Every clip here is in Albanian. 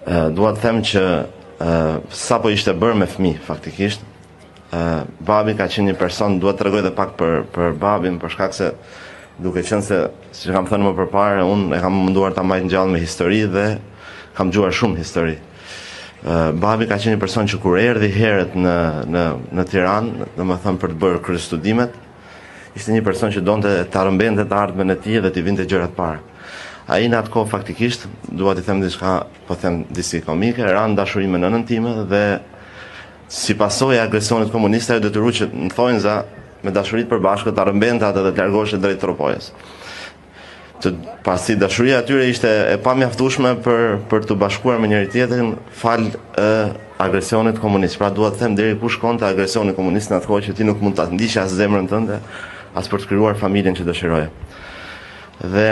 Dua të them që sa po ishte bërë me fëmijë faktikisht, babi ka qenë një person, dua të tregoj edhe pak për babin, për shkak se duke qenë se, si kam thënë më përpara, unë e kam munduar ta mbaj ngjallë me histori dhe kam dëgjuar shumë histori. Babi ka qenë një person që kur erdhi herët në Tiranë, domethënë për të bërë kryestudimet, ishte një person që donte ta rëmbente të ardhmen e tij dhe t'i vinte gjërat para. Ai në atë kohë faktikisht, dua t'i them diçka, po them disi komike, ran dashuri me nënën time dhe si pasojë e agresionit komunist ajo detyru që në thonjza me dashuritë përbashkët ta rëmbente atë dhe të largohej drejt tropojës. Pasi dashuria atyre ishte e pamjaftueshme për të bashkuar me njëri tjetrin fal agresionit komunist. Pra dua të them deri ku shkonte agresioni komunist në atë kohë që ti nuk mund ta ndiqe as zemrën tënde, as për të krijuar familjen që dëshiroje. Dhe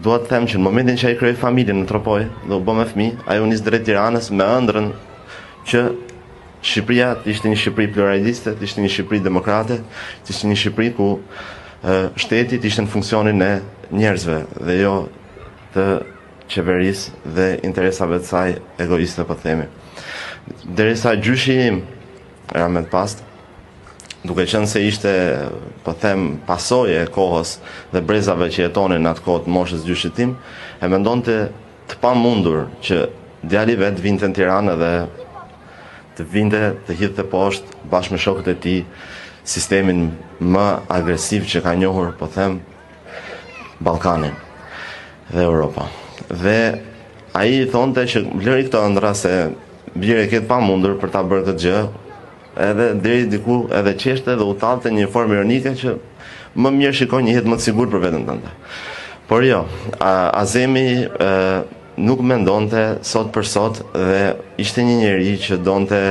dua të them që në momentin që ai krijoi familjen në Tropoj dhe u bë me fëmijë, ai u nis drejt Tiranës me ëndrrën që Shqipëria ishte një Shqipëri pluraliste, ishte një Shqipëri demokrate, ishte një Shqipëri ku shteti ishte në funksionin e njerëzve dhe jo të qeverisë dhe interesave të saj egoiste, po themi. Derisa gjyshi im era më pas, duke qenë se ishte, po them, pasojë e kohës dhe brezave që jetonin në atë kohë të moshës gjyshit tim, e mendonte të pamundur që djali vet vinte në Tiranë dhe të vinte të hidhte poshtë bashkë me shokët e tij sistemin më agresiv që ka njohur, po them, Ballkanin dhe Europa. Dhe ai thonte që vleri këto ëndra se bjerë e ketë pamundur për ta bërë këtë gjë, edhe deri diku edhe qeshte dhe u tallte një formë ironike që më mirë shikoj një jetë më të sigurt për veten tënde. Por jo, Azemi nuk mendonte sot për sot dhe ishte një njeri që donte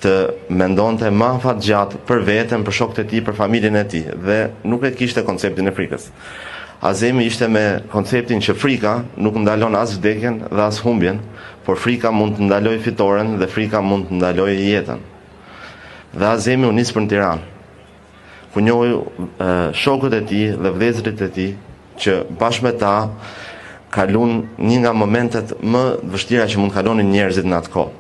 të mendonte më afatgjatë për veten, për shokët e tij, për familjen e tij dhe nuk e kishte konceptin e frikës. Azemi ishte me konceptin që frika nuk ndalon as vdekjen dhe as humbjen, por frika mund të ndalojë fitoren dhe frika mund të ndalojë jetën. Dhe Azemi u nis për në Tiranë, ku njohoi shokët e tij dhe vëllezërit e tij që bashkë me ta kalon një nga momentet më të vështira që mund kalonin njerëzit në atë kohë.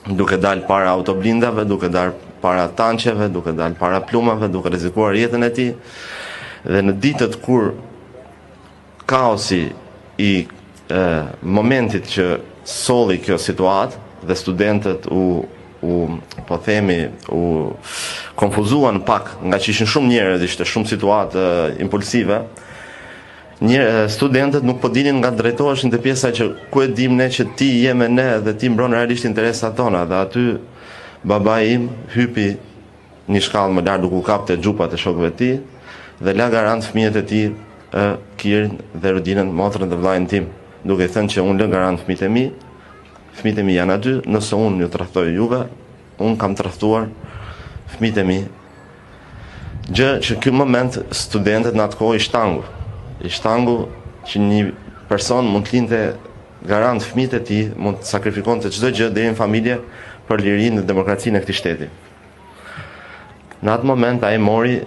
Duke dalë para autoblindave, duke dalë para tanqeve, duke dalë para plumave, duke rrezikuar jetën e tij. Dhe në ditët kur kaosi i momentit që solli kjo situatë dhe studentët po themi u konfuzuan pak nga që ishin shumë njerëz, ishte shumë situatë impulsive. Studentët nuk po dinin nga drejtoheshin te pjesa që ku e dim ne që ti je me ne dhe ti mbron realisht interesat tona, dhe aty babai im hypi një shkallë më lart duke u kapte xhupat e shokëve të tij dhe la garant fëmijët e tij, Kirin dhe Rudinën, motrën dhe vllajën tim, duke thënë që unë lë garant fëmijët e mi janë aty, nëse unë ju tradhtoj juve, unë kam tradhtuar fëmijët e mi. Gjë që ky moment studentët në atë kohë i shtangu që një person mund të linte garant fëmijët e tij, mund të sakrifikonte çdo gjë deri në familje për lirinë dhe demokracinë e këtij shteti. Në atë moment ai mori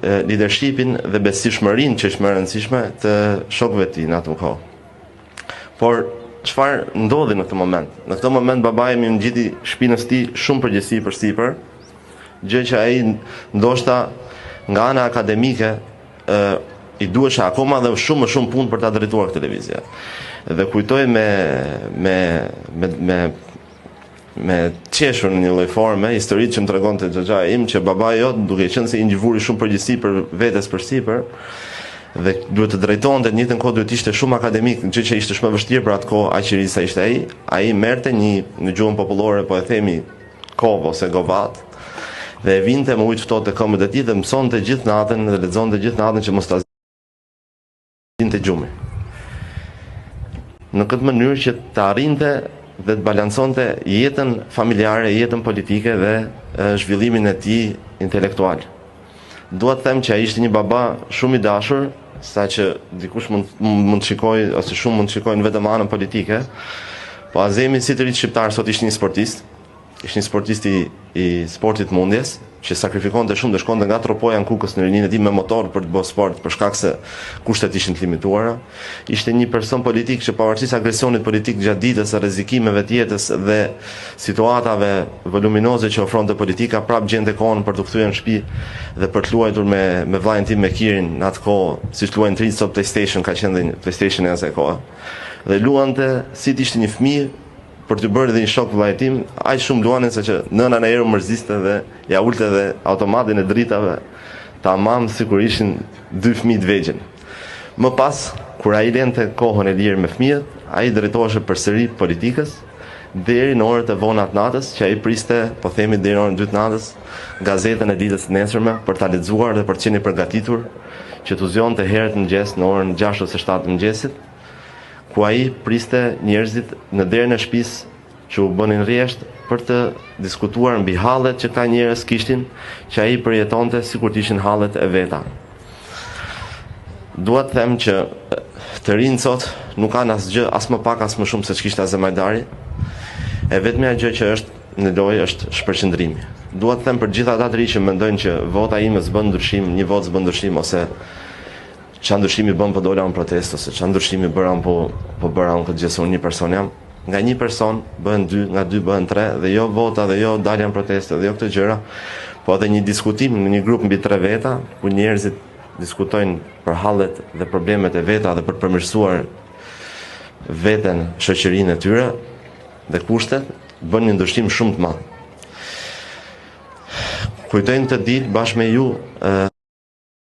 leadershipin dhe besueshmërinë që është më e rëndësishme të shokëve të tij në atë kohë. Por çfarë ndodhi në këtë moment? Në këtë moment babai më ngjiti shpinës tij shumë përgjegjësi përsipër, gjë që ai ndoshta nga ana akademike i duhesha akoma dhe shumë më shumë punë për ta drejtuar këtë lëvizje. Dhe kujtoj me qeshur në një lloj forme historitë që më tregonte xhaxha im që babai jot, duke qenë se i ngjvuri shumë përgjegjësi për vetes përsipër dhe duhet të drejtonte në njëjtën kohë, duhet ishte shumë akademik, gjë që ishte shumë e vështirë për atë kohë aq i ri sa ishte ai merrte në gjuhën popullore, po e themi kov ose govat, dhe e vinte me ujë të ftohtë te këmbët e tij dhe mësonte gjithë natën dhe lexonte gjithë natën që mos ta zinte gjumi. Në këtë mënyrë që të arrinte dhe të balanconte jetën familjare, jetën politike dhe zhvillimin e tij intelektual. Dua të them që ai ishte një baba shumë i dashur, saqë dikush mund të shikojë ose shumë mund të shikojnë vetëm anën politike, po Azemi si të ri shqiptar sot ishte një sportist, ishte një sportist i sportit mundjes, që sakrifikonte shumë dhe shkonte nga tropoja në Kukës në rinin e tij me motor për të bërë sport për shkak se kushtet ishin të limituara. Ishte një person politik që pavarësisht agresionit politik gjatë ditës, rrezikimeve të jetës dhe situatave voluminoze që ofronte politika, prap gjente kohën për të kthyer në shtëpi dhe për të luajtur me vllajën tim me Kirin në atë kohë, siç luajnë të rinjt sot PlayStation, ka qenë dhe një PlayStation e asaj kohe. Dhe luante si të ishte një fëmijë për të bërë dhe një shok vllajt tim, aq shumë luanin sa që nëna në erë mërziste dhe ja ulte dhe automatin e dritave tamam sikur ishin dy fëmijë të vegjël. Më pas, kur ai lente kohën e lirë me fëmijët, ai drejtohej përsëri politikës deri në orët e vona të natës, që ai priste, po themi deri në orën 2 të natës, gazetën e ditës së nesërme për ta lexuar dhe për të qenë i përgatitur që t'u zgjonte herët në mëngjes në orën 6 ose 7 të mëngjesit, ku ai priste njerëzit në derën e shtëpisë që u bënin rresht për të diskutuar mbi hallet që ka njerëz kishin, që ai përjetonte sikur të ishin hallet e veta. Dua të them që të rinjt sot nuk kanë asgjë, as më pak as më shumë se ç'kishte Azemajdari. E vetmja gjë që është në lojë është shpërqendrimi. Dua të them për gjithë ata të rinj që mendojnë që vota ime s'bën ndryshim, një votë s'bën ndryshim, ose ç'a ndryshimi bën po dola në protestë, ose ç'a ndryshimi bëran po bëran këtë gjë se unë një person jam. Nga një person bëhen 2, nga 2 bëhen 3, dhe jo vota, dhe jo dalja në proteste, dhe jo këto gjëra, po edhe një diskutim në një grup mbi 3 veta, ku njerëzit diskutojnë për hallet dhe problemet e veta dhe për të përmirësuar veten, shoqërinë e tyre dhe kushtet, bën një ndryshim shumë të madh. Kujtojnë të ditë bashkë me ju